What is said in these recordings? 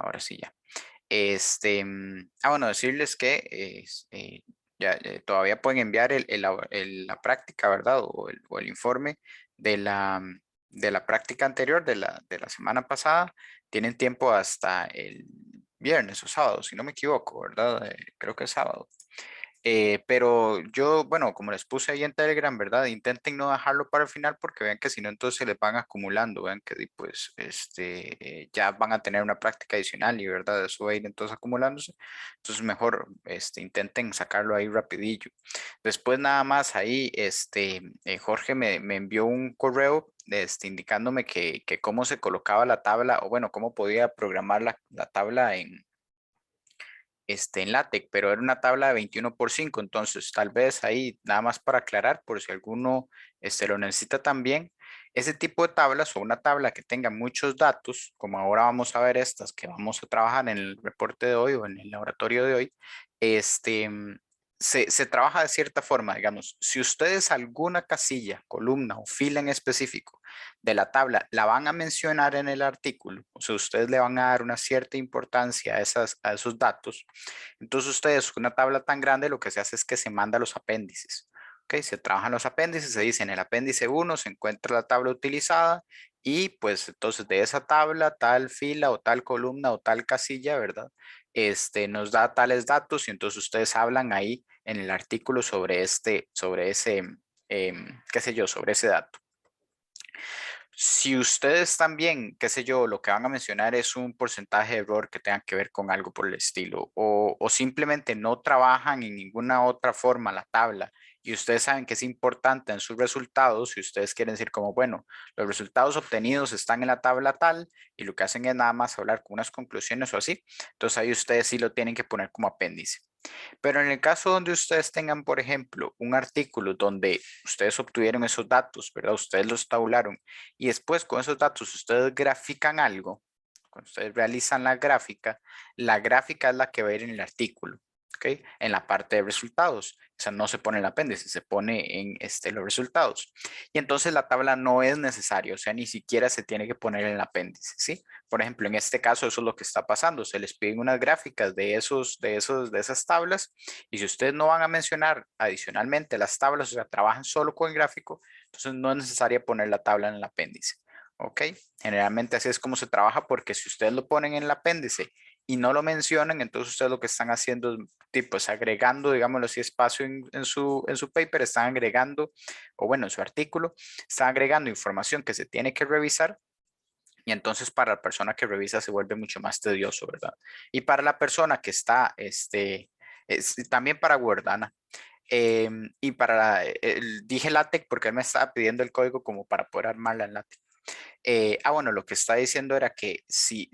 ahora sí ya. Bueno, decirles que ya, todavía pueden enviar la práctica, ¿verdad? O el informe de la práctica anterior, de la semana pasada. Tienen tiempo hasta el viernes o sábado, si no me equivoco, ¿verdad? Creo que es sábado. Pero yo, bueno, como les puse ahí en Telegram, ¿verdad? Intenten no dejarlo para el final porque vean que si no, entonces se les van acumulando, vean que pues ya van a tener una práctica adicional y, ¿verdad? Eso va a ir entonces acumulándose. Entonces mejor intenten sacarlo ahí rapidillo. Después nada más ahí, Jorge me envió un correo indicándome que cómo se colocaba la tabla o bueno, cómo podía programar la tabla en LaTeX, pero era una tabla de 21 por 5, entonces tal vez ahí nada más para aclarar, por si alguno lo necesita también, ese tipo de tablas o una tabla que tenga muchos datos, como ahora vamos a ver estas que vamos a trabajar en el reporte de hoy o en el laboratorio de hoy, este, se trabaja de cierta forma, digamos, si ustedes alguna casilla, columna o fila en específico de la tabla la van a mencionar en el artículo, o sea, ustedes le van a dar una cierta importancia a esos datos, entonces ustedes, con una tabla tan grande, lo que se hace es que se manda los apéndices. ¿Ok? Se trabajan los apéndices, se dice en el apéndice 1 se encuentra la tabla utilizada y pues entonces de esa tabla, tal fila o tal columna o tal casilla, ¿verdad? Nos da tales datos y entonces ustedes hablan ahí en el artículo sobre ese, qué sé yo, sobre ese dato. Si ustedes también, qué sé yo, lo que van a mencionar es un porcentaje de error que tenga que ver con algo por el estilo, o simplemente no trabajan en ninguna otra forma la tabla y ustedes saben que es importante en sus resultados, si ustedes quieren decir como, bueno, los resultados obtenidos están en la tabla tal y lo que hacen es nada más hablar con unas conclusiones o así, entonces ahí ustedes sí lo tienen que poner como apéndice. Pero en el caso donde ustedes tengan, por ejemplo, un artículo donde ustedes obtuvieron esos datos, ¿verdad? Ustedes los tabularon y después con esos datos ustedes grafican algo, cuando ustedes realizan la gráfica es la que va a ir en el artículo, ¿ok? En la parte de resultados. O sea, no se pone en el apéndice, se pone en los resultados. Y entonces la tabla no es necesaria, o sea, ni siquiera se tiene que poner en el apéndice, ¿sí? Por ejemplo, en este caso eso es lo que está pasando. Se les piden unas gráficas de esas tablas y si ustedes no van a mencionar adicionalmente las tablas, o sea, trabajan solo con el gráfico, entonces no es necesario poner la tabla en el apéndice. ¿Ok? Generalmente así es como se trabaja porque si ustedes lo ponen en el apéndice y no lo mencionan, entonces ustedes lo que están haciendo tipo, es agregando, digámoslo así, espacio en su paper, están agregando, o bueno, en su artículo, están agregando información que se tiene que revisar y entonces para la persona que revisa se vuelve mucho más tedioso, ¿verdad? Y para la persona que está, también para Word, Ana. Y dije LaTeX porque él me estaba pidiendo el código como para poder armarla en LaTeX. Bueno, lo que está diciendo era que si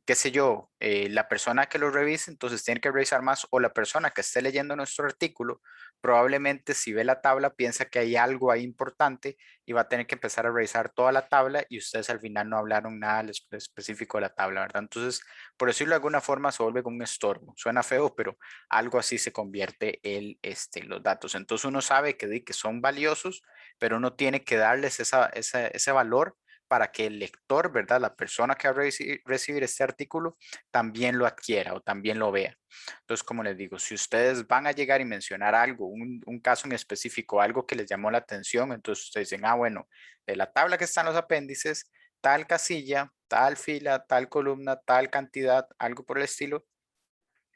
qué sé yo, la persona que lo revise, entonces tiene que revisar más, o la persona que esté leyendo nuestro artículo, probablemente si ve la tabla piensa que hay algo ahí importante y va a tener que empezar a revisar toda la tabla y ustedes al final no hablaron nada específico de la tabla, ¿verdad? Entonces, por decirlo de alguna forma, se vuelve como un estorbo. Suena feo, pero algo así se convierte los datos. Entonces uno sabe que son valiosos, pero uno tiene que darles ese valor para que el lector, ¿verdad? La persona que va a recibir este artículo también lo adquiera o también lo vea. Entonces, como les digo, si ustedes van a llegar y mencionar algo, un caso en específico, algo que les llamó la atención, entonces ustedes dicen, bueno, de la tabla que están los apéndices, tal casilla, tal fila, tal columna, tal cantidad, algo por el estilo.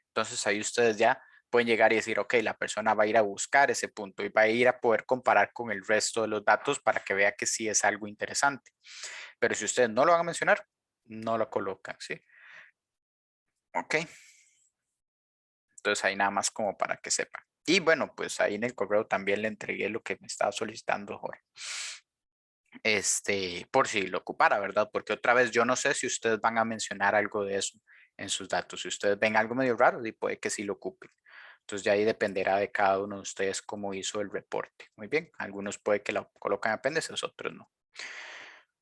Entonces ahí ustedes ya pueden llegar y decir, ok, la persona va a ir a buscar ese punto y va a ir a poder comparar con el resto de los datos para que vea que sí es algo interesante. Pero si ustedes no lo van a mencionar, no lo colocan, ¿sí? Ok, entonces ahí nada más como para que sepan. Y bueno, pues ahí en el correo también le entregué lo que me estaba solicitando Jorge. Por si lo ocupara, ¿verdad? Porque otra vez yo no sé si ustedes van a mencionar algo de eso en sus datos. Si ustedes ven algo medio raro, y puede que sí lo ocupen. Entonces ya ahí dependerá de cada uno de ustedes cómo hizo el reporte. Muy bien, algunos puede que lo colocan apéndices, otros no.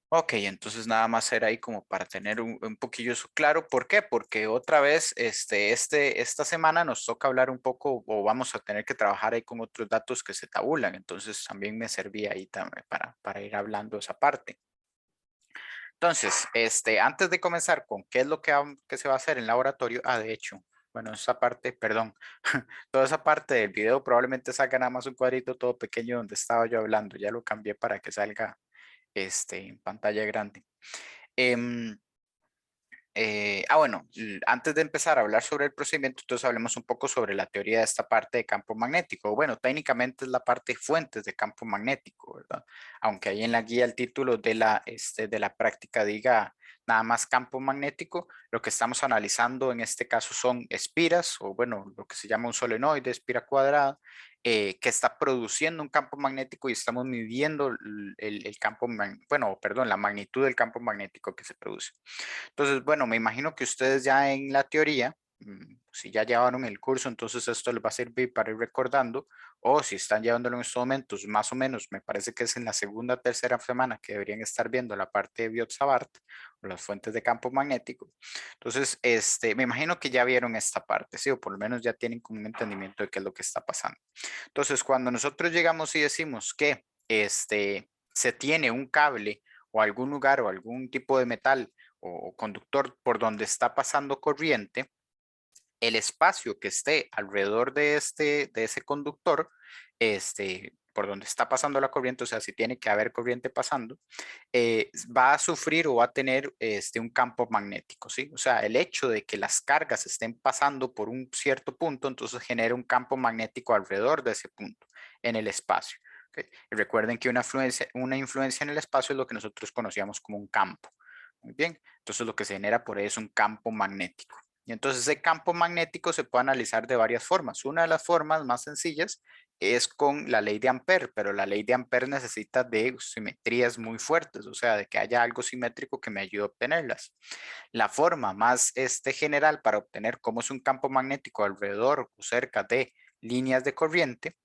Ok, entonces nada más era ahí como para tener un poquillo eso claro. ¿Por qué? Porque otra vez, esta semana nos toca hablar un poco o vamos a tener que trabajar ahí con otros datos que se tabulan. Entonces también me servía ahí también para ir hablando esa parte. Entonces, antes de comenzar con qué es lo que se va a hacer en laboratorio, de hecho, bueno, esa parte, perdón, toda esa parte del video probablemente salga nada más un cuadrito todo pequeño donde estaba yo hablando, ya lo cambié para que salga en pantalla grande. Em, bueno, antes de empezar a hablar sobre el procedimiento, entonces hablemos un poco sobre la teoría de esta parte de campo magnético. Bueno, técnicamente es la parte fuentes de campo magnético, ¿verdad? Aunque ahí en la guía el título de la práctica diga nada más campo magnético, lo que estamos analizando en este caso son espiras, o bueno, lo que se llama un solenoide, espira cuadrada, que está produciendo un campo magnético y estamos midiendo el campo, bueno, perdón, la magnitud del campo magnético que se produce. Entonces, bueno, me imagino que ustedes ya en la teoría, si ya llevaron el curso, entonces esto les va a servir para ir recordando, o si están llevándolo en estos momentos, más o menos, me parece que es en la segunda o tercera semana que deberían estar viendo la parte de Biot-Savart, o las fuentes de campo magnético. Entonces, me imagino que ya vieron esta parte, ¿sí? O por lo menos ya tienen como un entendimiento de qué es lo que está pasando. Entonces, cuando nosotros llegamos y decimos que se tiene un cable o algún lugar o algún tipo de metal o conductor por donde está pasando corriente, el espacio que esté alrededor de ese conductor, por donde está pasando la corriente, o sea, si tiene que haber corriente pasando, va a sufrir o va a tener un campo magnético, ¿sí? O sea, el hecho de que las cargas estén pasando por un cierto punto, entonces genera un campo magnético alrededor de ese punto en el espacio. ¿Ok? Y recuerden que una influencia en el espacio es lo que nosotros conocíamos como un campo. Muy bien, entonces lo que se genera por ahí es un campo magnético. Y entonces ese campo magnético se puede analizar de varias formas. Una de las formas más sencillas es con la ley de Ampère, pero la ley de Ampère necesita de simetrías muy fuertes, o sea, de que haya algo simétrico que me ayude a obtenerlas. La forma más general para obtener cómo es un campo magnético alrededor o cerca de líneas de corriente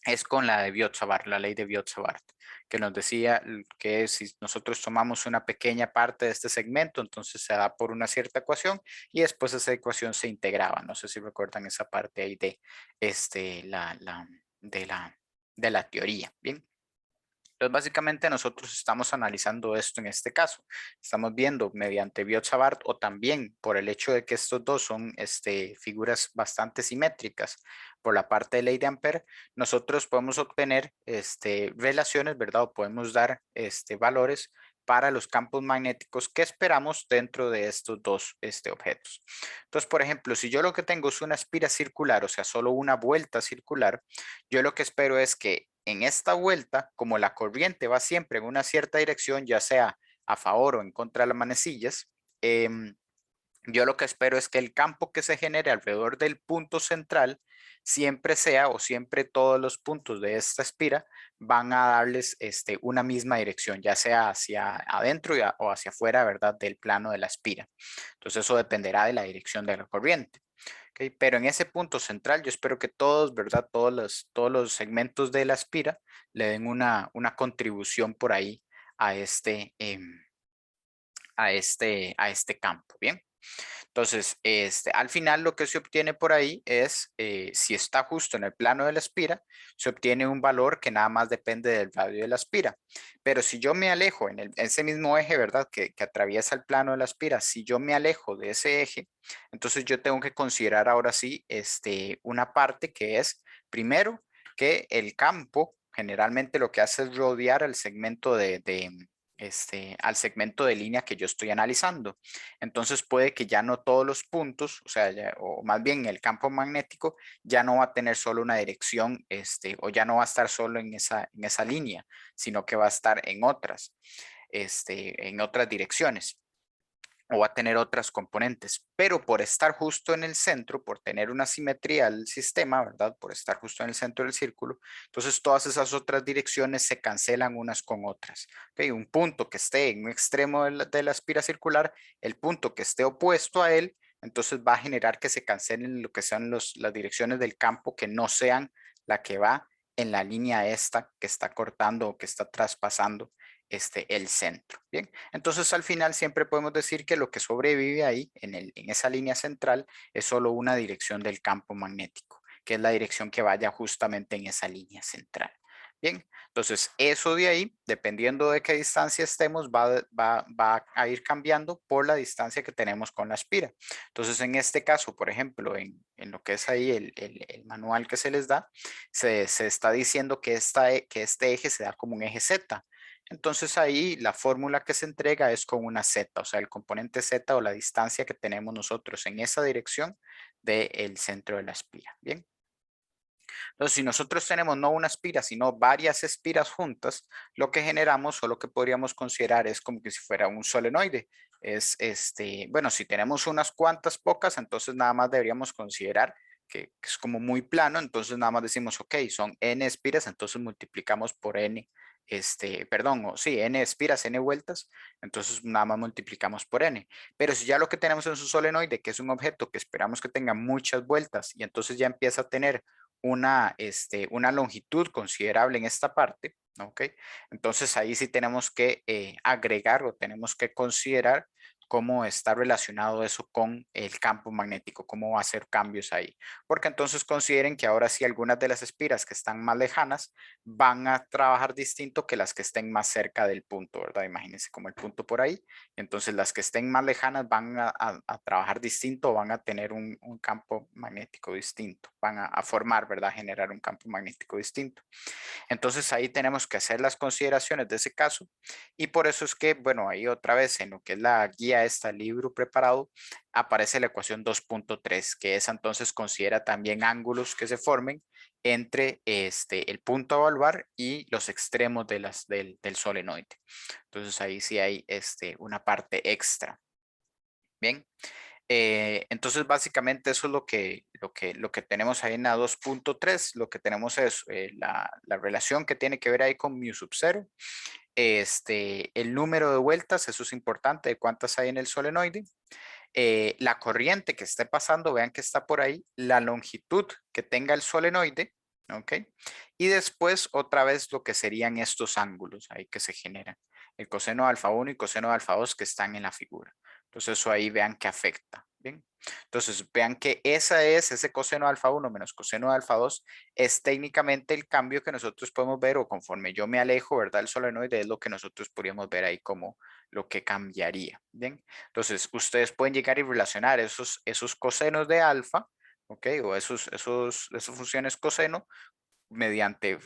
es con la de Biot-Savart, la ley de Biot-Savart, que nos decía que si nosotros tomamos una pequeña parte de este segmento, entonces se da por una cierta ecuación y después esa ecuación se integraba. No sé si recuerdan esa parte ahí de, de de la teoría. Bien. Entonces, básicamente nosotros estamos analizando esto en este caso. Estamos viendo mediante Biot-Savart o también por el hecho de que estos dos son figuras bastante simétricas por la parte de ley de Ampère, nosotros podemos obtener relaciones, ¿verdad? O podemos dar valores para los campos magnéticos que esperamos dentro de estos dos objetos. Entonces, por ejemplo, si yo lo que tengo es una espira circular, o sea, solo una vuelta circular, yo lo que espero es que en esta vuelta, como la corriente va siempre en una cierta dirección, ya sea a favor o en contra de las manecillas, yo lo que espero es que el campo que se genere alrededor del punto central siempre sea o siempre todos los puntos de esta espira van a darles una misma dirección, ya sea hacia adentro o hacia afuera, ¿verdad? Del plano de la espira. Entonces eso dependerá de la dirección de la corriente. ¿Ok? Pero en ese punto central yo espero que todos, ¿verdad? Todos los segmentos de la espira le den una contribución por ahí a a este campo. Bien. Entonces, al final lo que se obtiene por ahí es, si está justo en el plano de la espira, se obtiene un valor que nada más depende del radio de la espira. Pero si yo me alejo en ese mismo eje, ¿verdad? Que atraviesa el plano de la espira, si yo me alejo de ese eje, entonces yo tengo que considerar ahora sí una parte que es, primero, que el campo generalmente lo que hace es rodear al segmento al segmento de línea que yo estoy analizando. Entonces puede que ya no todos los puntos, o sea, o más bien el campo magnético ya no va a tener solo una dirección, o ya no va a estar solo en en esa línea, sino que va a estar en otras direcciones o va a tener otras componentes, pero por estar justo en el centro, por tener una simetría del sistema, ¿verdad? Por estar justo en el centro del círculo, entonces todas esas otras direcciones se cancelan unas con otras. ¿Okay? Un punto que esté en un extremo de la espira circular, el punto que esté opuesto a él, entonces va a generar que se cancelen lo que sean las direcciones del campo que no sean la que va en la línea esta que está cortando o que está traspasando el centro. Bien, entonces al final siempre podemos decir que lo que sobrevive ahí en esa línea central es solo una dirección del campo magnético, que es la dirección que vaya justamente en esa línea central. Bien, Entonces, eso de ahí, dependiendo de qué distancia estemos, va a ir cambiando por la distancia que tenemos con la espira. Entonces, en este caso, por ejemplo, en lo que es ahí el manual que se les da, se está diciendo que, que este eje se da como un eje Z. Entonces ahí la fórmula que se entrega es con una Z, o sea, el componente Z o la distancia que tenemos nosotros en esa dirección del centro de la espira. Bien. Entonces, si nosotros tenemos no una espira, sino varias espiras juntas, lo que generamos o lo que podríamos considerar es como que si fuera un solenoide. Es bueno, si tenemos unas cuantas pocas, entonces nada más deberíamos considerar que es como muy plano, entonces nada más decimos, ok, son n espiras, entonces multiplicamos por n, perdón, o sí, n espiras, n vueltas, entonces nada más multiplicamos por n. Pero si ya lo que tenemos es un solenoide, que es un objeto que esperamos que tenga muchas vueltas y entonces ya empieza a tener una longitud considerable en esta parte, ¿ok? Entonces ahí sí tenemos que agregar o tenemos que considerar cómo está relacionado eso con el campo magnético, cómo va a hacer cambios ahí. Porque entonces consideren que ahora sí algunas de las espiras que están más lejanas van a trabajar distinto que las que estén más cerca del punto, ¿verdad? Imagínense como el punto por ahí. Entonces las que estén más lejanas van a trabajar distinto, van a tener un campo magnético distinto, van a formar, ¿verdad? Generar un campo magnético distinto. Entonces ahí tenemos que hacer las consideraciones de ese caso y por eso es que, bueno, ahí otra vez en lo que es la guía, este libro preparado, aparece la ecuación 2.3, que esa entonces considera también ángulos que se formen entre el punto a evaluar y los extremos del solenoide. Entonces ahí sí hay una parte extra. Bien. Entonces, básicamente eso es lo que tenemos ahí en la 2.3. Lo que tenemos es la relación que tiene que ver ahí con mu sub 0. El número de vueltas, eso es importante, de cuántas hay en el solenoide. La corriente que esté pasando, vean que está por ahí. La longitud que tenga el solenoide. ¿Ok? Y después otra vez lo que serían estos ángulos ahí que se generan. El coseno de alfa 1 y coseno de alfa 2 que están en la figura. Entonces eso ahí vean que afecta. Bien. Entonces vean que ese coseno de alfa 1 menos coseno de alfa 2 es técnicamente el cambio que nosotros podemos ver o conforme yo me alejo, ¿verdad? El solenoide es lo que nosotros podríamos ver ahí como lo que cambiaría. Bien. Entonces ustedes pueden llegar y relacionar esos cosenos de alfa, ¿ok? O esas funciones coseno mediante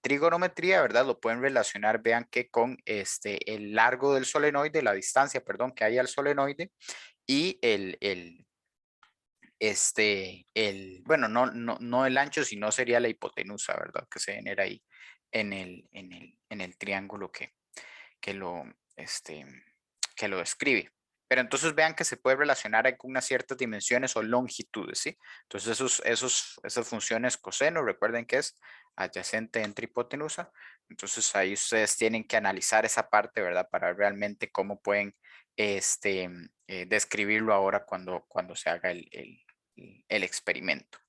trigonometría, ¿verdad? Lo pueden relacionar, vean que con el largo del solenoide, la distancia, perdón, que hay al solenoide y bueno, no el ancho, sino sería la hipotenusa, ¿verdad? Que se genera ahí en el triángulo que lo, este, que lo describe. Pero entonces vean que se puede relacionar ahí con unas ciertas dimensiones o longitudes, ¿sí? Entonces esas funciones coseno, recuerden que es adyacente entre hipotenusa. Entonces ahí ustedes tienen que analizar esa parte, ¿verdad? Para ver realmente cómo pueden describirlo ahora cuando se haga el experimento.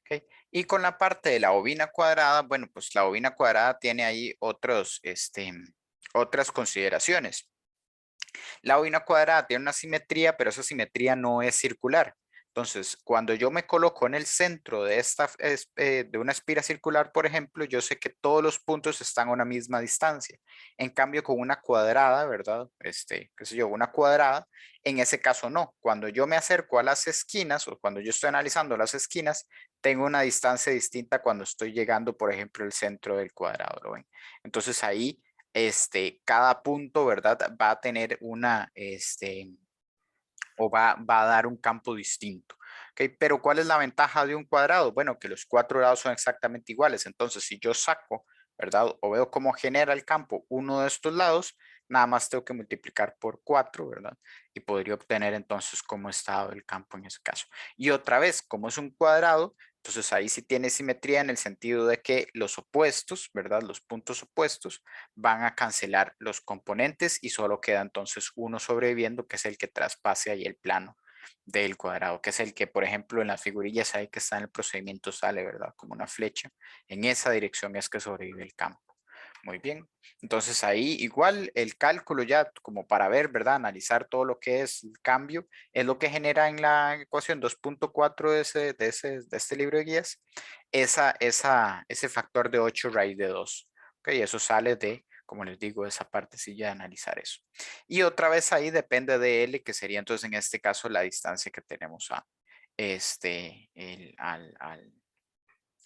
¿Ok? Y con la parte de la bobina cuadrada, bueno, pues la bobina cuadrada tiene ahí otras consideraciones. La bobina cuadrada tiene una simetría, pero esa simetría no es circular. Entonces, cuando yo me coloco en el centro de una espira circular, por ejemplo, yo sé que todos los puntos están a una misma distancia. En cambio, con una cuadrada, ¿verdad? Qué sé yo, una cuadrada, en ese caso no. Cuando yo me acerco a las esquinas o cuando yo estoy analizando las esquinas, tengo una distancia distinta cuando estoy llegando, por ejemplo, al centro del cuadrado, ¿lo ven? Entonces ahí cada punto, ¿verdad? Va a tener va a dar un campo distinto. ¿Ok? Pero ¿cuál es la ventaja de un cuadrado? Bueno, que los cuatro lados son exactamente iguales. Entonces, si yo saco, ¿verdad? O veo cómo genera el campo uno de estos lados, nada más tengo que multiplicar por 4, ¿verdad? Y podría obtener entonces cómo está el campo en ese caso. Y otra vez, como es un cuadrado, entonces ahí sí tiene simetría en el sentido de que los opuestos, ¿verdad? Los puntos opuestos van a cancelar los componentes y solo queda entonces uno sobreviviendo, que es el que traspase ahí el plano del cuadrado, que es el que, por ejemplo, en las figurillas ahí que está en el procedimiento sale, ¿verdad? Como una flecha. En esa dirección es que sobrevive el campo. Muy bien. Entonces ahí igual el cálculo ya como para ver, ¿verdad? Analizar todo lo que es el cambio es lo que genera en la ecuación 2.4 de este libro de guías ese factor de 8 raíz de 2. ¿ok? Eso sale de, como les digo, esa partecilla de analizar eso. Y otra vez ahí depende de L, que sería entonces en este caso la distancia que tenemos a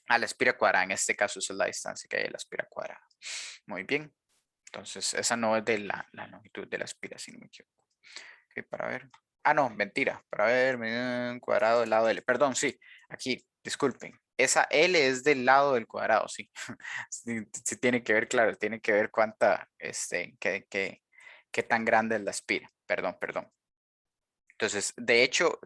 a la espira cuadrada. En este caso esa es la distancia que hay a la espira cuadrada. Muy bien. Entonces esa no es de la longitud de la espira, si no me equivoco. Ok, para ver. Ah, no, mentira. Para ver, cuadrado del lado de L. Perdón, sí. Aquí, disculpen. Esa L es del lado del cuadrado, sí. Sí, sí tiene que ver, claro, tiene que ver cuánta, qué tan grande es la espira. Perdón, perdón. Entonces, de hecho,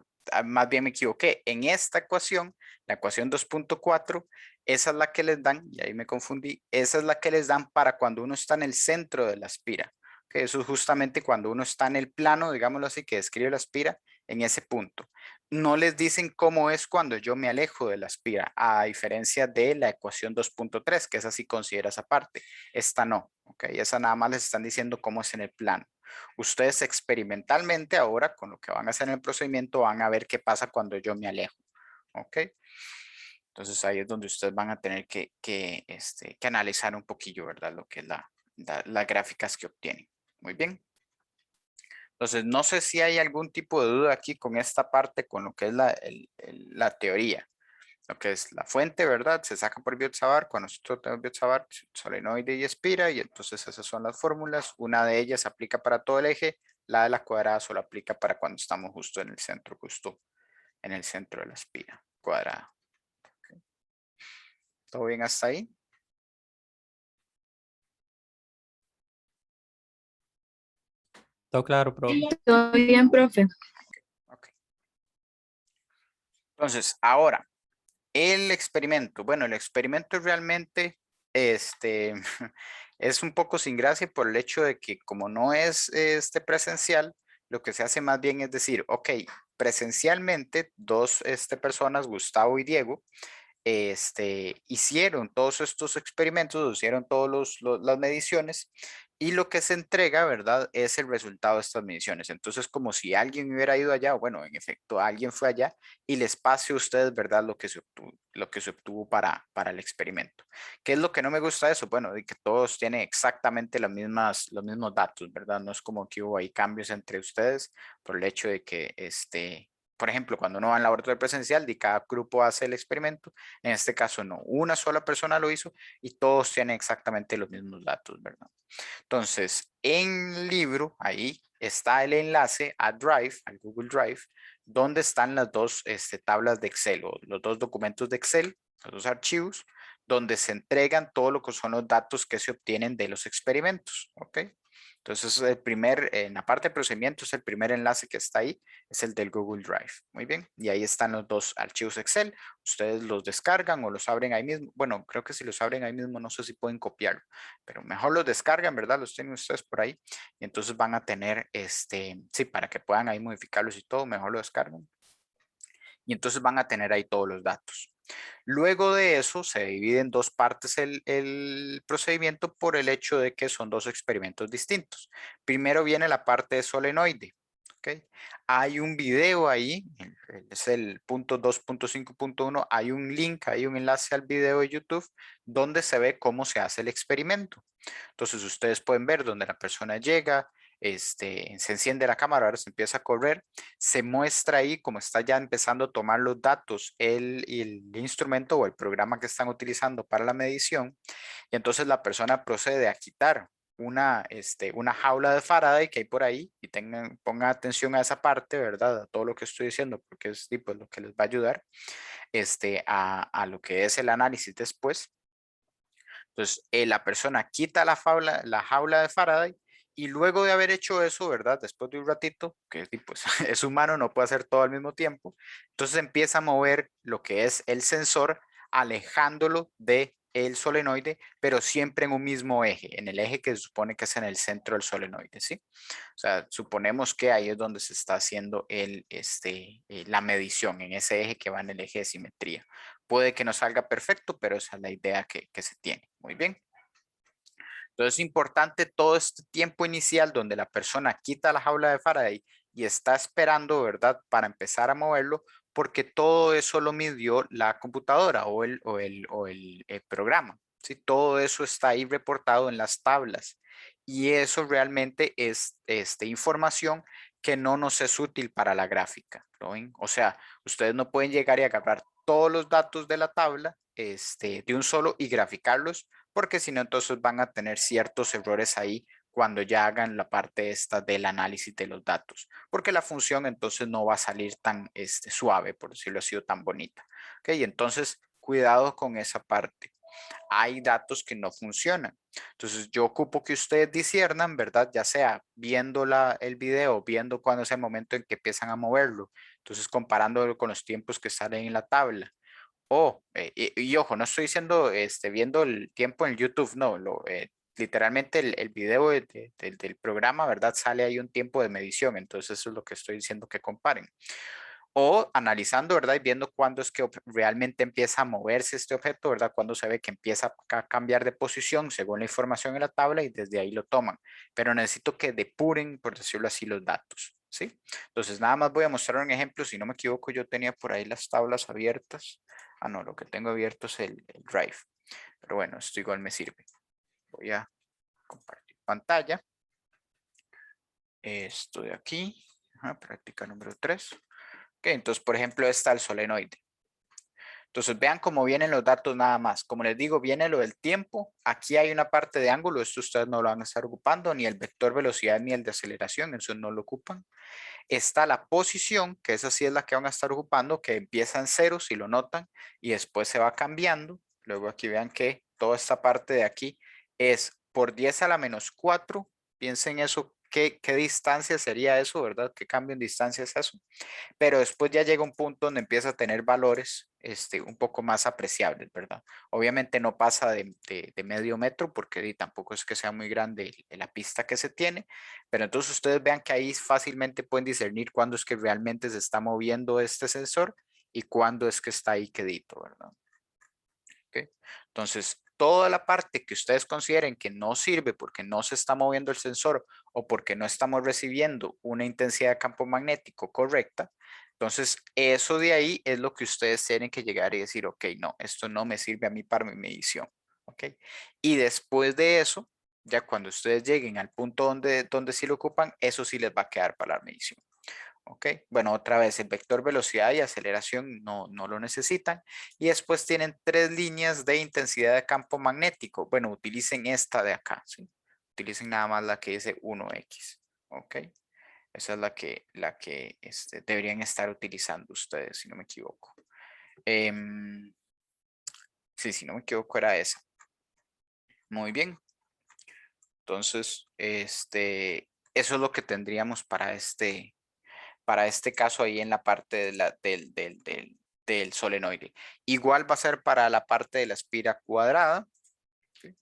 más bien me equivoqué. En esta ecuación, la ecuación 2.4, esa es la que les dan, y ahí me confundí, esa es la que les dan para cuando uno está en el centro de la espira. Que eso es justamente cuando uno está en el plano, digámoslo así, que describe la espira en ese punto. No les dicen cómo es cuando yo me alejo de la espira, a diferencia de la ecuación 2.3, que esa sí considera esa parte. Esta no, ¿ok? Esa nada más les están diciendo cómo es en el plano. Ustedes experimentalmente ahora con lo que van a hacer en el procedimiento van a ver qué pasa cuando yo me alejo. ¿Ok? Entonces ahí es donde ustedes van a tener que analizar un poquillo, ¿verdad? Lo que es las gráficas que obtienen. Muy bien. Entonces no sé si hay algún tipo de duda aquí con esta parte, con lo que es la teoría. Lo que es la fuente, ¿verdad? Se saca por Biot-Savart. Cuando nosotros tenemos Biot-Savart, solenoide y espira, y entonces esas son las fórmulas. Una de ellas aplica para todo el eje, la de la cuadrada solo aplica para cuando estamos justo en el centro, justo en el centro de la espira cuadrada. ¿Okay? ¿Todo bien hasta ahí? Todo claro, profe. Todo bien, profe. Ok. Entonces, ahora, el experimento. Bueno, el experimento realmente es un poco sin gracia por el hecho de que como no es presencial, lo que se hace más bien es decir, ok, presencialmente dos personas, Gustavo y Diego, hicieron todos estos experimentos, hicieron todas las mediciones y lo que se entrega, ¿verdad? Es el resultado de estas mediciones. Entonces, como si alguien hubiera ido allá, o bueno, en efecto, alguien fue allá y les pase a ustedes, ¿verdad? Lo que se obtuvo para el experimento. ¿Qué es lo que no me gusta de eso? Bueno, de que todos tienen exactamente los mismos datos, ¿verdad? No es como que hubo ahí cambios entre ustedes por el hecho de que, por ejemplo, cuando uno va en laboratorio presencial y cada grupo hace el experimento, en este caso no, una sola persona lo hizo y todos tienen exactamente los mismos datos, ¿verdad? Entonces, en el libro, ahí está el enlace a Drive, al Google Drive, donde están las dos tablas de Excel o los dos documentos de Excel, los dos archivos, donde se entregan todo lo que son los datos que se obtienen de los experimentos, ¿ok? Entonces, en la parte de procedimientos, el primer enlace que está ahí es el del Google Drive. Muy bien. Y ahí están los dos archivos Excel. Ustedes los descargan o los abren ahí mismo. Bueno, creo que si los abren ahí mismo, no sé si pueden copiarlo, pero mejor los descargan, ¿verdad? Los tienen ustedes por ahí. Y entonces van a tener, sí, para que puedan ahí modificarlos y todo, mejor lo descargan. Y entonces van a tener ahí todos los datos. Luego de eso se divide en dos partes el procedimiento por el hecho de que son dos experimentos distintos. Primero viene la parte de solenoide. ¿Okay? Hay un video ahí, es el punto 2.5.1, hay un link, hay un enlace al video de YouTube donde se ve cómo se hace el experimento. Entonces ustedes pueden ver donde la persona llega, se enciende la cámara, ahora se empieza a correr, se muestra ahí como está ya empezando a tomar los datos el instrumento o el programa que están utilizando para la medición, y entonces la persona procede a quitar una jaula de Faraday que hay por ahí, y pongan atención a esa parte, ¿verdad? A todo lo que estoy diciendo, porque es tipo lo que les va a ayudar a lo que es el análisis después. Entonces, la persona quita la jaula de Faraday y luego de haber hecho eso, ¿verdad? Después de un ratito, que pues, es humano, no puede hacer todo al mismo tiempo, entonces empieza a mover lo que es el sensor, alejándolo de el solenoide, pero siempre en un mismo eje, en el eje que se supone que es en el centro del solenoide, ¿sí? O sea, suponemos que ahí es donde se está haciendo la medición, en ese eje que va en el eje de simetría. Puede que no salga perfecto, pero esa es la idea que se tiene. Muy bien. Entonces es importante todo este tiempo inicial donde la persona quita la jaula de Faraday y está esperando, ¿verdad? Para empezar a moverlo, porque todo eso lo midió la computadora o el programa. ¿sí? Todo eso está ahí reportado en las tablas. Y eso realmente es información que no nos es útil para la gráfica. ¿Lo ven? O sea, ustedes no pueden llegar y agarrar todos los datos de la tabla de un solo y graficarlos, porque si no, entonces van a tener ciertos errores ahí cuando ya hagan la parte esta del análisis de los datos, porque la función entonces no va a salir tan suave, por decirlo así, o tan bonita. ¿Ok? Entonces, cuidado con esa parte. Hay datos que no funcionan. Entonces yo ocupo que ustedes disciernan, ¿verdad? Ya sea viendo el video, viendo cuándo es el momento en que empiezan a moverlo. Entonces comparándolo con los tiempos que salen en la tabla. Y ojo, no estoy diciendo viendo el tiempo en YouTube, no, literalmente el video del programa, ¿verdad? Sale ahí un tiempo de medición, entonces eso es lo que estoy diciendo que comparen. O analizando, ¿verdad? Y viendo cuándo es que realmente empieza a moverse este objeto, ¿verdad? Cuando se ve que empieza a cambiar de posición según la información en la tabla y desde ahí lo toman. Pero necesito que depuren, por decirlo así, los datos, ¿sí? Entonces, nada más voy a mostrar un ejemplo. Si no me equivoco, yo tenía por ahí las tablas abiertas. Ah, no, lo que tengo abierto es el Drive. Pero bueno, esto igual me sirve. Voy a compartir pantalla. Esto de aquí, práctica número 3. Ok, entonces, por ejemplo, está el solenoide. Entonces vean cómo vienen los datos nada más. Como les digo, viene lo del tiempo. Aquí hay una parte de ángulo. Esto ustedes no lo van a estar ocupando. Ni el vector velocidad ni el de aceleración. Eso no lo ocupan. Está la posición, que esa sí es la que van a estar ocupando, que empieza en cero, si lo notan, y después se va cambiando. Luego aquí vean que toda esta parte de aquí es por 10 a la menos 4. Piensen eso. ¿Qué distancia sería eso, verdad? ¿Qué cambio en distancia es eso? Pero después ya llega un punto donde empieza a tener valores un poco más apreciables, ¿verdad? Obviamente no pasa de medio metro porque tampoco es que sea muy grande la pista que se tiene, pero entonces ustedes vean que ahí fácilmente pueden discernir cuándo es que realmente se está moviendo este sensor y cuándo es que está ahí quedito, ¿verdad? ¿Ok? Entonces, toda la parte que ustedes consideren que no sirve porque no se está moviendo el sensor o porque no estamos recibiendo una intensidad de campo magnético correcta, entonces eso de ahí es lo que ustedes tienen que llegar y decir, ok, no, esto no me sirve a mí para mi medición. ¿Ok? Y después de eso, ya cuando ustedes lleguen al punto donde sí lo ocupan, eso sí les va a quedar para la medición. ¿Ok? Bueno, otra vez, el vector velocidad y aceleración no lo necesitan. Y después tienen 3 líneas de intensidad de campo magnético. Bueno, utilicen esta de acá, ¿sí? Utilicen nada más la que dice 1X. ¿Ok? Esa es la que deberían estar utilizando ustedes, si no me equivoco. Sí, si no me equivoco, era esa. Muy bien. Entonces, eso es lo que tendríamos para este caso ahí en la parte del solenoide. Igual va a ser para la parte de la espira cuadrada. ¿Sí?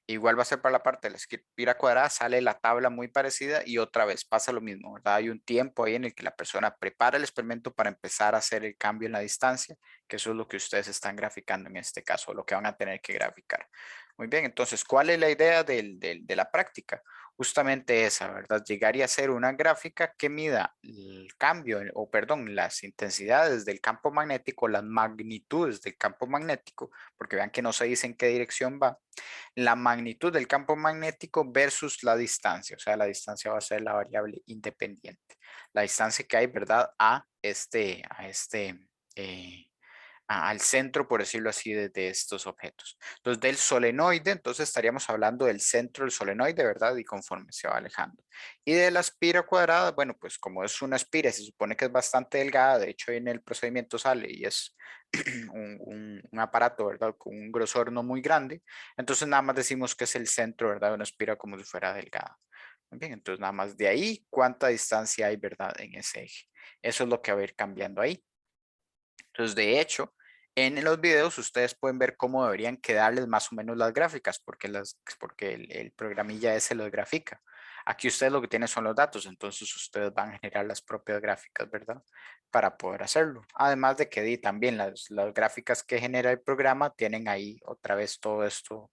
Igual va a ser para la parte de la espira cuadrada, sale la tabla muy parecida y otra vez pasa lo mismo, ¿verdad? Hay un tiempo ahí en el que la persona prepara el experimento para empezar a hacer el cambio en la distancia, que eso es lo que ustedes están graficando en este caso, lo que van a tener que graficar. Muy bien, entonces, ¿cuál es la idea de la práctica? Justamente esa, ¿verdad? Llegaría a ser una gráfica que mida el cambio, o perdón, las intensidades del campo magnético, las magnitudes del campo magnético, porque vean que no se dice en qué dirección va, la magnitud del campo magnético versus la distancia, o sea, la distancia va a ser la variable independiente. La distancia que hay, ¿verdad? Eh, al centro, por decirlo así, de estos objetos. Entonces, del solenoide, entonces estaríamos hablando del centro del solenoide, ¿verdad? Y conforme se va alejando. Y de la espira cuadrada, bueno, pues como es una espira, se supone que es bastante delgada, de hecho en el procedimiento sale y es un aparato, ¿verdad? Con un grosor no muy grande, entonces nada más decimos que es el centro, ¿verdad? De una espira como si fuera delgada. Muy bien, entonces nada más de ahí, ¿cuánta distancia hay, ¿verdad? En ese eje. Eso es lo que va a ir cambiando ahí. Entonces, de hecho, en los videos ustedes pueden ver cómo deberían quedarles más o menos las gráficas, porque el programilla ese los grafica. Aquí ustedes lo que tienen son los datos, entonces ustedes van a generar las propias gráficas, ¿verdad? Para poder hacerlo. Además de que también las gráficas que genera el programa tienen ahí otra vez todo esto,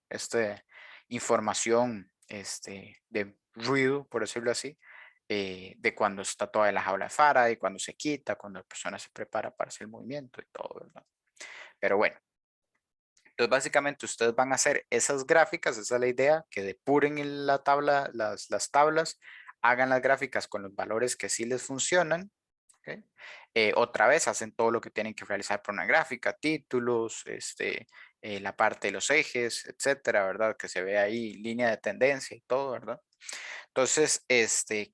información de ruido, por decirlo así, de cuando está toda la jaula de Faraday, cuando se quita, cuando la persona se prepara para hacer el movimiento y todo, ¿verdad? Pero bueno, Entonces, básicamente, ustedes van a hacer esas gráficas, esa es la idea, que depuren en la tabla, las tablas, hagan las gráficas con los valores que sí les funcionan. ¿Ok? Otra vez hacen todo lo que tienen que realizar por una gráfica, títulos, la parte de los ejes, etcétera, ¿verdad? Que se ve ahí línea de tendencia y todo, ¿verdad? Entonces,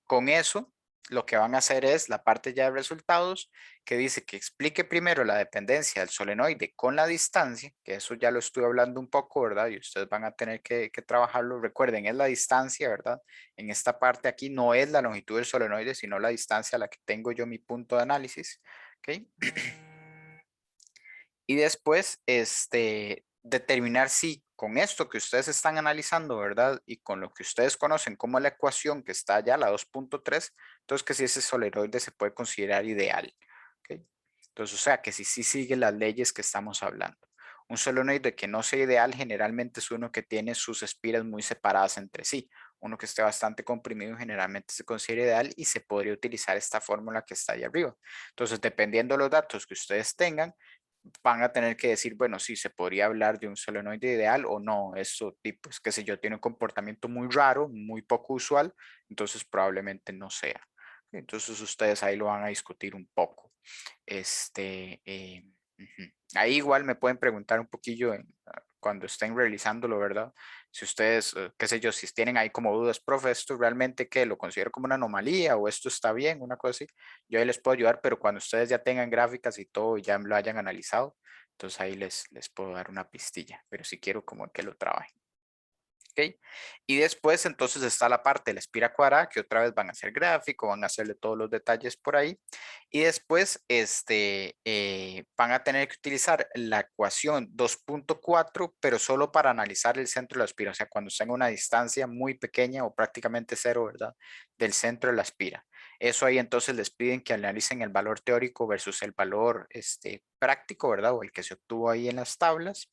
con eso, lo que van a hacer es la parte ya de resultados, que dice que explique primero la dependencia del solenoide con la distancia, que eso ya lo estuve hablando un poco, ¿verdad? Y ustedes van a tener que trabajarlo. Recuerden, es la distancia, ¿verdad? En esta parte aquí no es la longitud del solenoide, sino la distancia a la que tengo yo mi punto de análisis, ¿ok? Y después, determinar si con esto que ustedes están analizando, ¿verdad? Y con lo que ustedes conocen como la ecuación que está allá, la 2.3, entonces que si ese solenoide se puede considerar ideal, ¿ok? Entonces, o sea, que si sí sigue las leyes que estamos hablando. Un solenoide que no sea ideal generalmente es uno que tiene sus espiras muy separadas entre sí. Uno que esté bastante comprimido generalmente se considera ideal y se podría utilizar esta fórmula que está ahí arriba. Entonces, dependiendo de los datos que ustedes tengan, van a tener que decir, bueno, sí, se podría hablar de un solenoide ideal o no. Eso, tipo, es que sé yo, tiene un comportamiento muy raro, muy poco usual, entonces probablemente no sea. Entonces ustedes ahí lo van a discutir un poco. Ujú. Ahí igual me pueden preguntar un poquillo cuando estén realizándolo, ¿verdad? Si ustedes, qué sé yo, si tienen ahí como dudas, profe, ¿esto realmente qué? ¿Lo considero como una anomalía o esto está bien? Una cosa así. Yo ahí les puedo ayudar, pero cuando ustedes ya tengan gráficas y todo y ya lo hayan analizado, entonces ahí les puedo dar una pistilla, pero si quiero como que lo trabajen. ¿Ok? Y después entonces está la parte de la espira cuadrada, que otra vez van a hacer gráfico, van a hacerle todos los detalles por ahí. Y después van a tener que utilizar la ecuación 2.4, pero solo para analizar el centro de la espira, o sea, cuando estén a una distancia muy pequeña o prácticamente cero, ¿verdad? Del centro de la espira. Eso ahí entonces les piden que analicen el valor teórico versus el valor práctico, ¿verdad? O el que se obtuvo ahí en las tablas.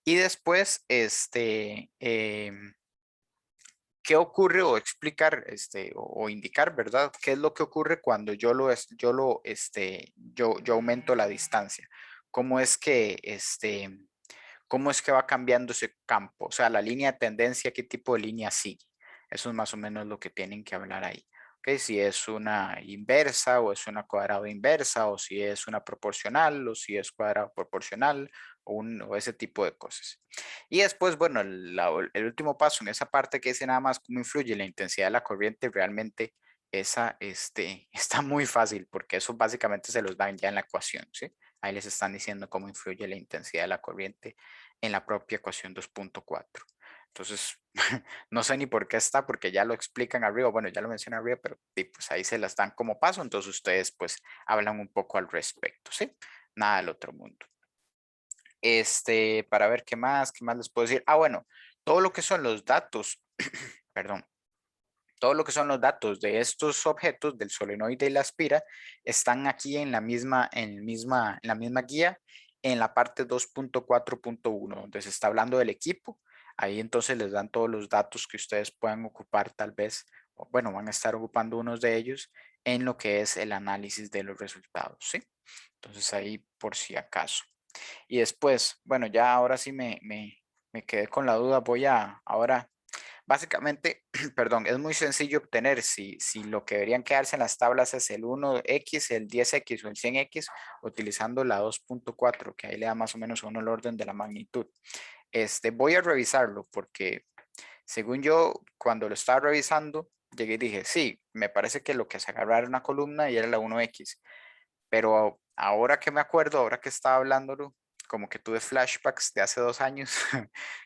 Y después, ¿qué ocurre o explicar, o indicar, ¿verdad? ¿Qué es lo que ocurre cuando yo aumento la distancia? ¿Cómo es que, cómo es que va cambiando ese campo? O sea, la línea de tendencia, ¿qué tipo de línea sigue? Eso es más o menos lo que tienen que hablar ahí. ¿Ok? Si es una inversa o es una cuadrado inversa o si es una proporcional o si es cuadrado proporcional o ese tipo de cosas. Y después, bueno, el último paso en esa parte que dice nada más cómo influye la intensidad de la corriente, realmente esa está muy fácil porque eso básicamente se los dan ya en la ecuación, ¿sí? Ahí les están diciendo cómo influye la intensidad de la corriente en la propia ecuación 2.4. Entonces, no sé ni por qué está, porque ya lo explican arriba, bueno, ya lo mencioné arriba, pero pues ahí se las dan como paso, entonces ustedes pues hablan un poco al respecto, ¿sí? Nada del otro mundo. Para ver qué más les puedo decir. Ah, bueno, todo lo que son los datos, perdón, todo lo que son los datos de estos objetos del solenoide y la espira están aquí en la misma guía en la parte 2.4.1 donde se está hablando del equipo. Ahí entonces les dan todos los datos que ustedes puedan ocupar tal vez, o bueno, van a estar ocupando unos de ellos en lo que es el análisis de los resultados, ¿sí? Entonces ahí por si acaso. Y después, bueno, ya ahora sí me quedé con la duda, voy a ahora. Básicamente, perdón, es muy sencillo obtener si lo que deberían quedarse en las tablas es el 1x, el 10x o el 100x, utilizando la 2.4, que ahí le da más o menos a uno el orden de la magnitud. Voy a revisarlo porque según yo, cuando lo estaba revisando, llegué y dije, sí, me parece que lo que se agarraba era una columna y era la 1x, pero ahora que me acuerdo, ahora que estaba hablándolo, como que tuve flashbacks de hace 2 años,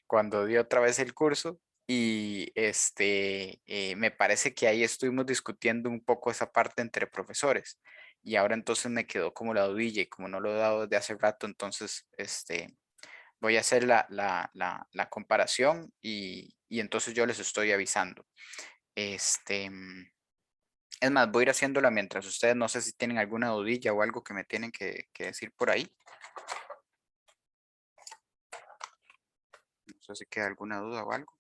cuando di otra vez el curso, y me parece que ahí estuvimos discutiendo un poco esa parte entre profesores. Y ahora entonces me quedó como la dudilla y como no lo he dado desde hace rato, entonces voy a hacer la comparación y entonces yo les estoy avisando. Este, es más, voy a ir haciéndola mientras ustedes no sé si tienen alguna dudilla o algo que me tienen que decir por ahí. No sé si queda alguna duda o algo.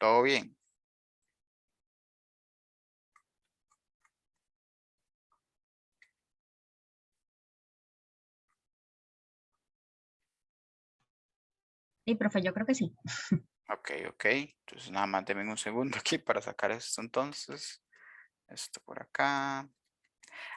¿Todo bien? Sí, profe, yo creo que sí. Ok, ok. Entonces nada más denme un segundo aquí para sacar esto entonces. Esto por acá.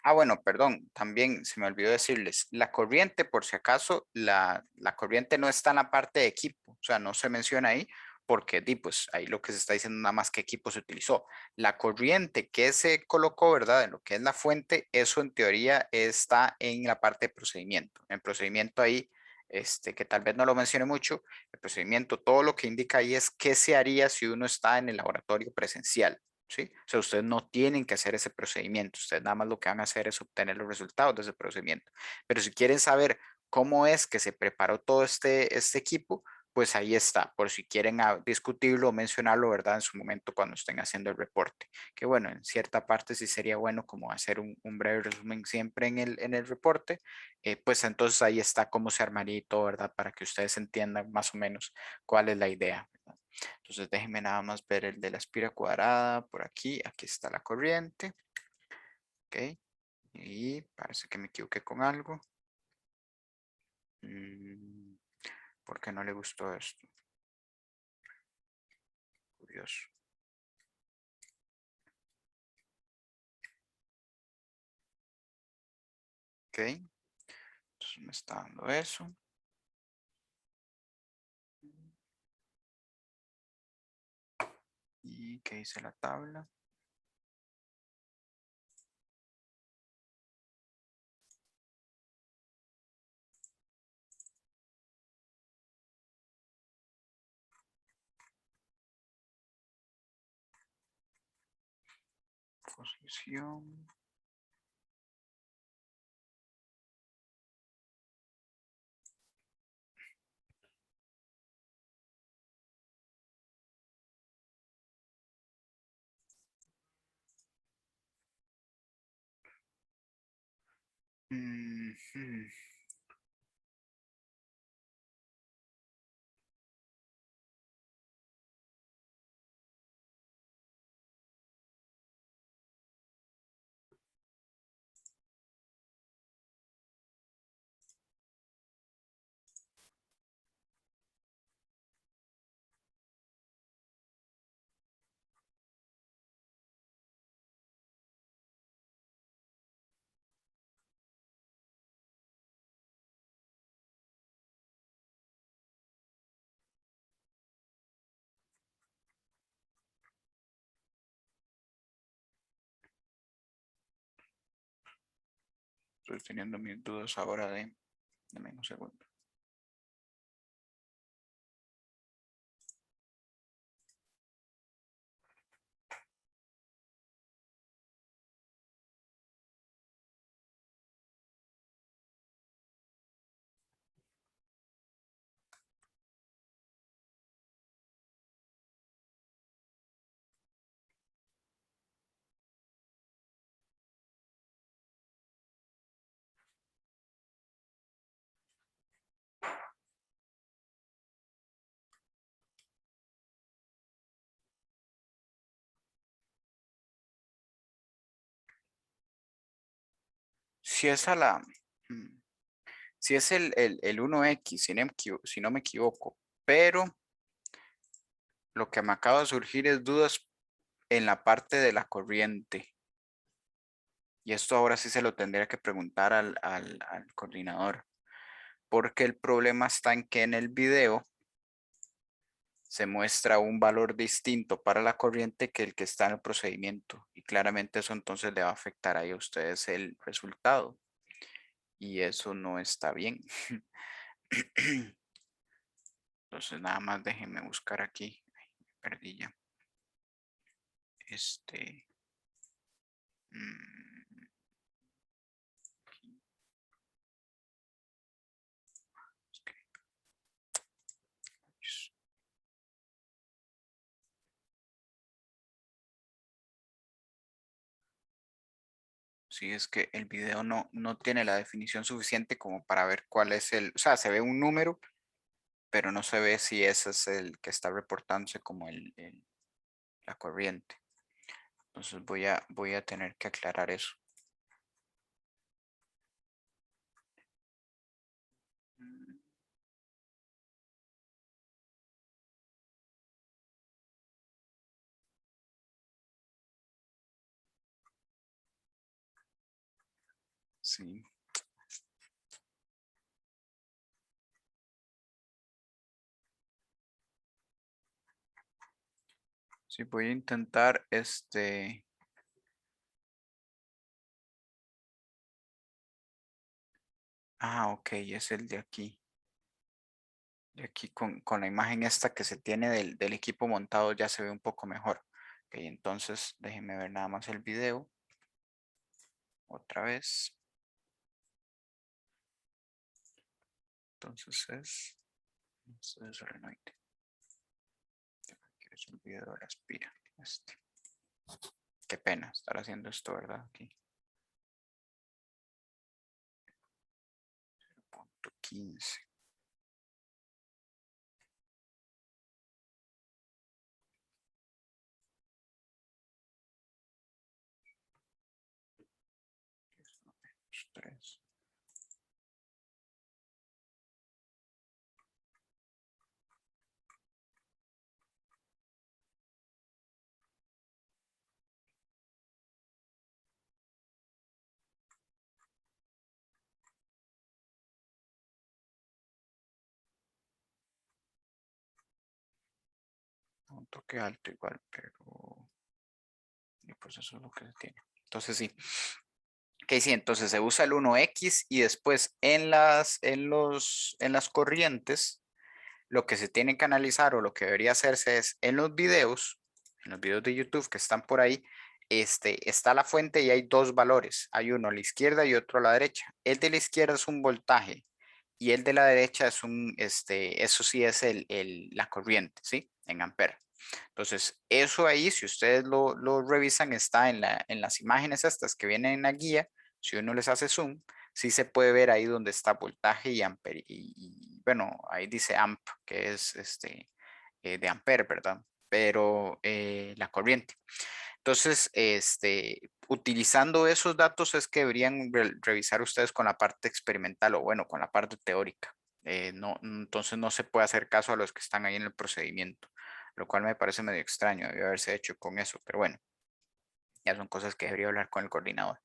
Ah, bueno, perdón, también se me olvidó decirles, la corriente, por si acaso, la corriente no está en la parte de equipo, o sea, no se menciona ahí, porque pues ahí lo que se está diciendo nada más que equipo se utilizó. La corriente que se colocó, ¿verdad? En lo que es la fuente, eso en teoría está en la parte de procedimiento. En procedimiento ahí, que tal vez no lo mencione mucho, el procedimiento, todo lo que indica ahí es qué se haría si uno está en el laboratorio presencial. ¿Sí? O sea, ustedes no tienen que hacer ese procedimiento, ustedes nada más lo que van a hacer es obtener los resultados de ese procedimiento. Pero si quieren saber cómo es que se preparó todo este equipo, pues ahí está, por si quieren discutirlo o mencionarlo, ¿verdad? En su momento cuando estén haciendo el reporte. Que bueno, en cierta parte sí sería bueno como hacer un breve resumen siempre en el reporte, pues entonces ahí está cómo se armaría y todo, ¿verdad? Para que ustedes entiendan más o menos cuál es la idea. Entonces déjenme nada más ver el de la espira cuadrada por aquí. Aquí está la corriente. Ok. Y parece que me equivoqué con algo. Mm, ¿Por qué no le gustó esto? Curioso. Ok. Entonces me está dando eso. ¿Y qué dice la tabla? Posición. Ujú. Estoy teniendo mis dudas ahora de... Dame un segundo. Si es a la... mm, Si es el 1x, si no me equivoco, pero lo que me acaba de surgir es dudas en la parte de la corriente. Y esto ahora sí se lo tendría que preguntar al coordinador, porque el problema está en que en el video se muestra un valor distinto para la corriente que el que está en el procedimiento. Y claramente eso entonces le va a afectar ahí a ustedes el resultado. Y eso no está bien. Entonces nada más déjenme buscar aquí. Ay, me perdí ya. Este. mm, Sí, es que el video no tiene la definición suficiente como para ver cuál es o sea, se ve un número, pero no se ve si ese es el que está reportándose como la corriente. Entonces voy a tener que aclarar eso. Sí. Sí, voy a intentar Ah, ok, es el de aquí. De aquí con la imagen esta que se tiene del equipo montado ya se ve un poco mejor. Ok, entonces déjenme ver nada más el video. Otra vez. Entonces esto es solenoide. Es un video de la aspira. Qué pena estar haciendo esto, ¿verdad? Aquí. 0.15. Tres. Un toque alto igual, pero y pues eso es lo que se tiene. Entonces sí. Ok, sí, entonces se usa el 1X y después en las corrientes, lo que se tiene que analizar o lo que debería hacerse es en los videos de YouTube que están por ahí, está la fuente y hay dos valores. Hay uno a la izquierda y otro a la derecha. El de la izquierda es un voltaje y el de la derecha es eso sí es la corriente, ¿sí? En amperes. Entonces, eso ahí, si ustedes lo revisan, está en las imágenes estas que vienen en la guía. Si uno les hace zoom, sí se puede ver ahí donde está voltaje y ampere. Y, bueno, ahí dice amp, que es de ampere, ¿verdad? Pero la corriente. Entonces, utilizando esos datos es que deberían revisar ustedes con la parte experimental o bueno, con la parte teórica. No, entonces no se puede hacer caso a los que están ahí en el procedimiento, lo cual me parece medio extraño, debió haberse hecho con eso, pero bueno, ya son cosas que debería hablar con el coordinador.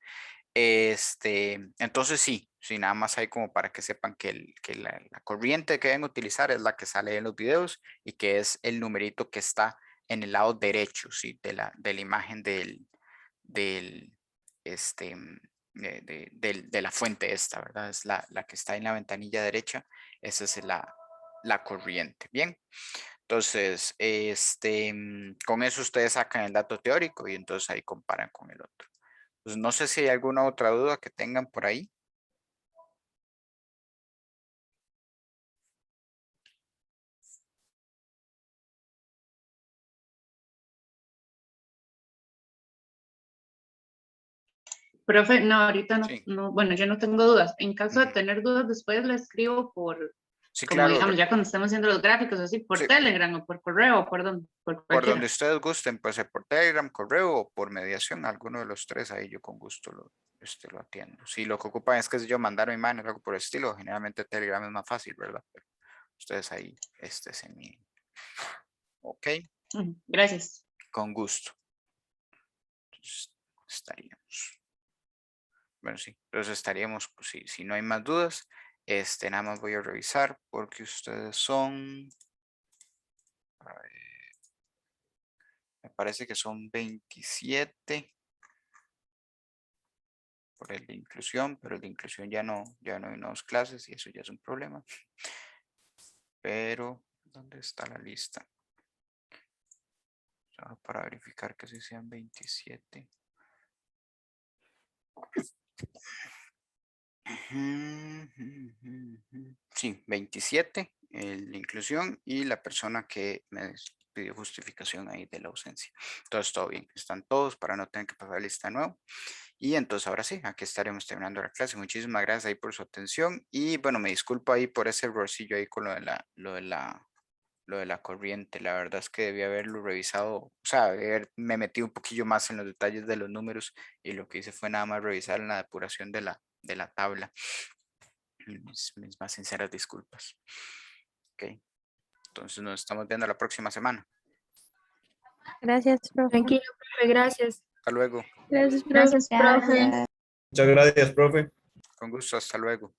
Entonces sí, nada más hay como para que sepan que la corriente que deben utilizar es la que sale en los videos y que es el numerito que está en el lado derecho, ¿sí? De la imagen del, este, de la fuente esta, ¿verdad? Es la que está en la ventanilla derecha, esa es la corriente, ¿bien? Entonces, con eso ustedes sacan el dato teórico y entonces ahí comparan con el otro. Pues no sé si hay alguna otra duda que tengan por ahí. Profe, no, ahorita no, Sí. no, bueno, yo no tengo dudas. En caso de Ujú. tener dudas, después le escribo por, Sí, como claro. digamos, ya cuando estemos haciendo los gráficos, así, por Sí, Telegram o por correo o por donde, por por donde cualquiera. ustedes gusten, pues por Telegram, correo o por mediación, alguno de los tres, ahí yo con gusto lo atiendo. Si lo que ocupan es que yo mandar mi imagen o algo por el estilo, generalmente Telegram es más fácil, ¿verdad? Pero ustedes ahí, se me... Ok, Gracias. con gusto. Entonces, estaríamos. Bueno, sí, entonces estaríamos, pues, si no hay más dudas, nada más voy a revisar porque ustedes son, a ver, me parece que son 27 por el de inclusión, pero el de inclusión ya no hay nuevas clases y eso ya es un problema. Pero, ¿dónde está la lista? Solo para verificar que sí sean 27. Sí, 27, el de inclusión y la persona que me pidió justificación ahí de la ausencia. Entonces, todo bien, están todos para no tener que pasar lista de nuevo. Y entonces ahora sí, aquí estaremos terminando la clase. Muchísimas gracias ahí por su atención y bueno, me disculpo ahí por ese errorcillo ahí con lo de lo de la corriente. La verdad es que debí haberlo revisado, o sea, me metí un poquillo más en los detalles de los números y lo que hice fue nada más revisar en la depuración de la tabla. Mis más sinceras disculpas. Ok, entonces nos estamos viendo la próxima semana. Gracias, profe. Tranquilo, profe, gracias. Hasta luego. Gracias, Gracias, profe. profe. Muchas gracias, profe. Con gusto, hasta luego.